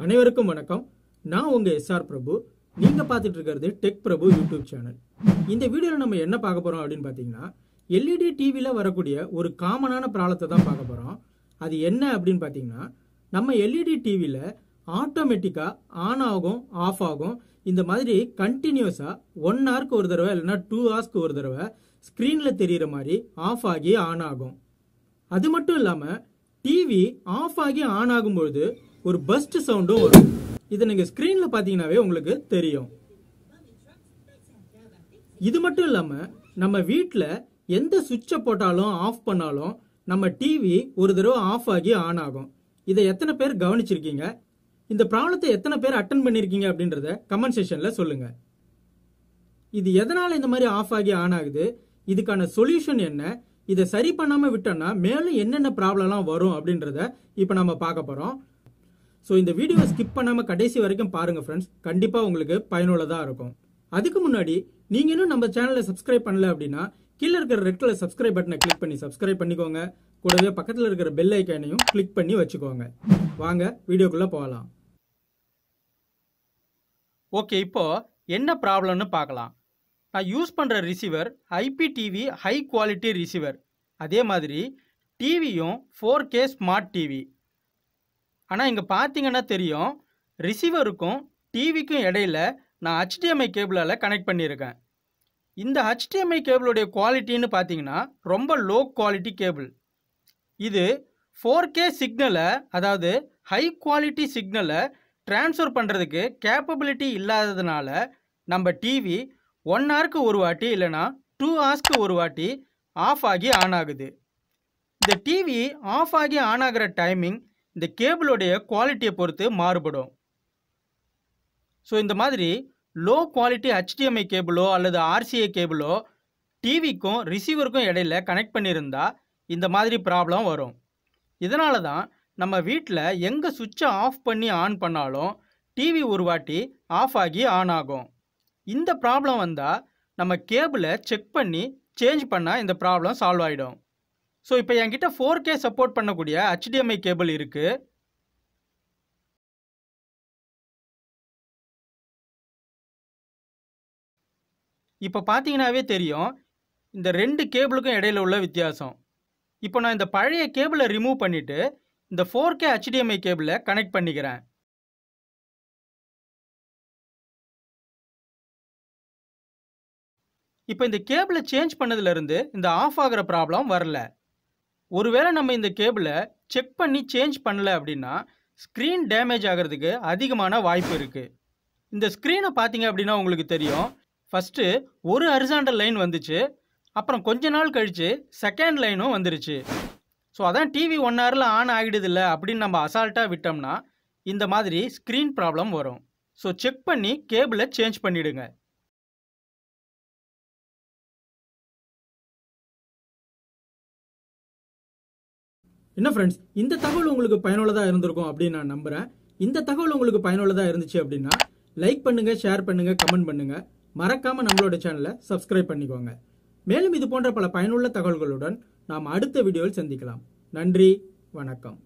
அனைவருக்கும் வணக்கம். நான் உங்க எஸ்ஆர் பிரபு. நீங்க பார்த்துட்டு இருக்கிறது டெக் பிரபு யூடியூப் சேனல். இந்த வீடியோல நம்ம என்ன பார்க்க போறோம் அப்படின்னு பாத்தீங்கன்னா, எல்இடி டிவில வரக்கூடிய ஒரு காமனான ப்ராப்ளத்தை தான் பார்க்க போறோம். அது என்ன அப்படின்னு பாத்தீங்கன்னா, நம்ம எல்இடி டிவில ஆட்டோமேட்டிக்கா ஆன் ஆகும், ஆஃப் ஆகும். இந்த மாதிரி கண்டினியூஸா 1 ஹவருக்கு ஒரு தடவை இல்லைன்னா 2 ஹவர்ஸ்க்கு ஒரு தடவை ஸ்கிரீன்ல தெரியுற மாதிரி ஆஃப் ஆகி ஆன் ஆகும். அது மட்டும் இல்லாம டிவி ஆஃப் ஆகி ஆன் ஆகும்போது ஒரு பஸ்ட் சவுண்டும் வரும். இதை நீங்க ஸ்கிரீன்ல பாத்தீங்கன்னாவே உங்களுக்கு தெரியும். இது மட்டும் இல்லாம நம்ம வீட்டுல எந்த சுவிட்சை போட்டாலும் ஆஃப் பண்ணாலும் நம்ம டிவி ஒரு தடவை ஆஃப் ஆகி ஆன் ஆகும். இதை எத்தனை பேர் கவனிச்சிருக்கீங்க? இந்த ப்ராப்ளத்தை எத்தனை பேர் அட்டன் பண்ணிருக்கீங்க அப்படின்றத கமெண்ட் செக்ஷன்ல சொல்லுங்க. இது எதனால இந்த மாதிரி ஆஃப் ஆகி ஆன் ஆகுது, இதுக்கான சொல்யூஷன் என்ன, இதை சரி பண்ணாம விட்டோம்னா மேலும் என்னென்ன ப்ராப்ளம்லாம் வரும் அப்படின்றத இப்ப நம்ம பார்க்க போறோம். ஸோ இந்த வீடியோவை ஸ்கிப் பண்ணாம கடைசி வரைக்கும் பாருங்க ஃப்ரெண்ட்ஸ். கண்டிப்பா உங்களுக்கு பயனுள்ளதா இருக்கும். அதுக்கு முன்னாடி நீங்க இன்னும் நம்ம சேனலை சப்ஸ்கிரைப் பண்ணல அப்படின்னா கீழே இருக்கிற ரெட் கலர் சப்ஸ்கிரைப் பட்டனை கிளிக் பண்ணி சப்ஸ்கிரைப் பண்ணிக்கோங்க. கூடவே பக்கத்தில் இருக்கிற பெல் ஐக்கானையும் கிளிக் பண்ணி வச்சுக்கோங்க. வாங்க வீடியோக்குள்ள போகலாம். ஓகே, இப்போ என்ன ப்ராப்ளம்னு பார்க்கலாம். நான் யூஸ் பண்ணுற receiver IPTV high quality receiver. அதே மாதிரி டிவியும் 4K ஸ்மார்ட் டிவி. ஆனால் இங்கே பார்த்தீங்கன்னா தெரியும், ரிசீவருக்கும் டிவிக்கும் இடையில நான் HDMI கேபிளால் கனெக்ட் பண்ணியிருக்கேன். இந்த HDMI கேபிளுடைய குவாலிட்டின்னு பார்த்தீங்கன்னா ரொம்ப லோ குவாலிட்டி கேபிள். இது 4K சிக்னலை, அதாவது ஹை குவாலிட்டி சிக்னலை ட்ரான்ஸ்ஃபர் பண்ணுறதுக்கு கேப்பபிலிட்டி இல்லாததுனால நம்ம டிவி 1 ஹவருக்கு ஒரு வாட்டி இல்லைனா 2 ஹவர்ஸ்க்கு ஒரு வாட்டி ஆஃப் ஆகி ஆன் ஆகுது. இந்த டிவி ஆஃப் ஆகி ஆன் ஆகிற டைமிங் இந்த கேபிளோடைய குவாலிட்டியை பொறுத்து மாறுபடும். ஸோ இந்த மாதிரி லோ குவாலிட்டி HDMI கேபிளோ அல்லது RCA கேபிளோ டிவிக்கும் ரிசீவருக்கும் இடையில கனெக்ட் பண்ணியிருந்தா இந்த மாதிரி ப்ராப்ளம் வரும். இதனால தான் நம்ம வீட்டில் எங்கே சுவிட்சை ஆஃப் பண்ணி ஆன் பண்ணாலும் டிவி ஒரு வாட்டி ஆஃப் ஆகி ஆன் ஆகும். இந்த ப்ராப்ளம் வந்தால் நம்ம கேபிளை செக் பண்ணி சேஞ்ச் பண்ணால் இந்த ப்ராப்ளம் சால்வ் ஆகிடும். ஸோ இப்போ என்கிட்ட 4K சப்போர்ட் பண்ணக்கூடிய HDMI கேபிள் இருக்குது. இப்போ பார்த்தீங்கன்னாவே தெரியும் இந்த 2 கேபிளுக்கும் இடையில உள்ள வித்தியாசம். இப்போ நான் இந்த பழைய கேபிளை ரிமூவ் பண்ணிவிட்டு இந்த 4K HDMI கேபிளை கனெக்ட் பண்ணிக்கிறேன். இப்போ இந்த கேபிளை சேஞ்ச் பண்ணதுலேருந்து இந்த ஆஃப் ஆகிற ப்ராப்ளம் வரல. ஒருவேளை நம்ம இந்த கேபிளை செக் பண்ணி சேஞ்ச் பண்ணல அப்படின்னா ஸ்க்ரீன் டேமேஜ் ஆகிறதுக்கு அதிகமான வாய்ப்பு இருக்குது. இந்த ஸ்க்ரீனை பார்த்தீங்க அப்படின்னா உங்களுக்கு தெரியும், ஃபஸ்ட்டு ஒரு ஹரிசாண்டல் லைன் வந்துச்சு, அப்புறம் கொஞ்ச நாள் கழித்து செகண்ட் லைனும் வந்துருச்சு. ஸோ அதான் டிவி 1 ஹவரில் ஆன் ஆகிடுதில்ல அப்படின்னு நம்ம அசால்ட்டாக விட்டோம்னா இந்த மாதிரி ஸ்க்ரீன் ப்ராப்ளம் வரும். ஸோ செக் பண்ணி கேபிளை சேஞ்ச் பண்ணிவிடுங்க. என்ன ஃப்ரெண்ட்ஸ், இந்த தகவல் உங்களுக்கு பயனுள்ளதாக இருந்திருக்கும் அப்படின்னு நான் நம்புகிறேன். இந்த தகவல் உங்களுக்கு பயனுள்ளதாக இருந்துச்சு அப்படின்னா லைக் பண்ணுங்கள், ஷேர் பண்ணுங்கள், கமெண்ட் பண்ணுங்கள். மறக்காமல் நம்மளோட சேனலை சப்ஸ்கிரைப் பண்ணிக்கோங்க. மேலும் இது போன்ற பல பயனுள்ள தகவல்களுடன் நாம் அடுத்த வீடியோவில் சந்திக்கலாம். நன்றி, வணக்கம்.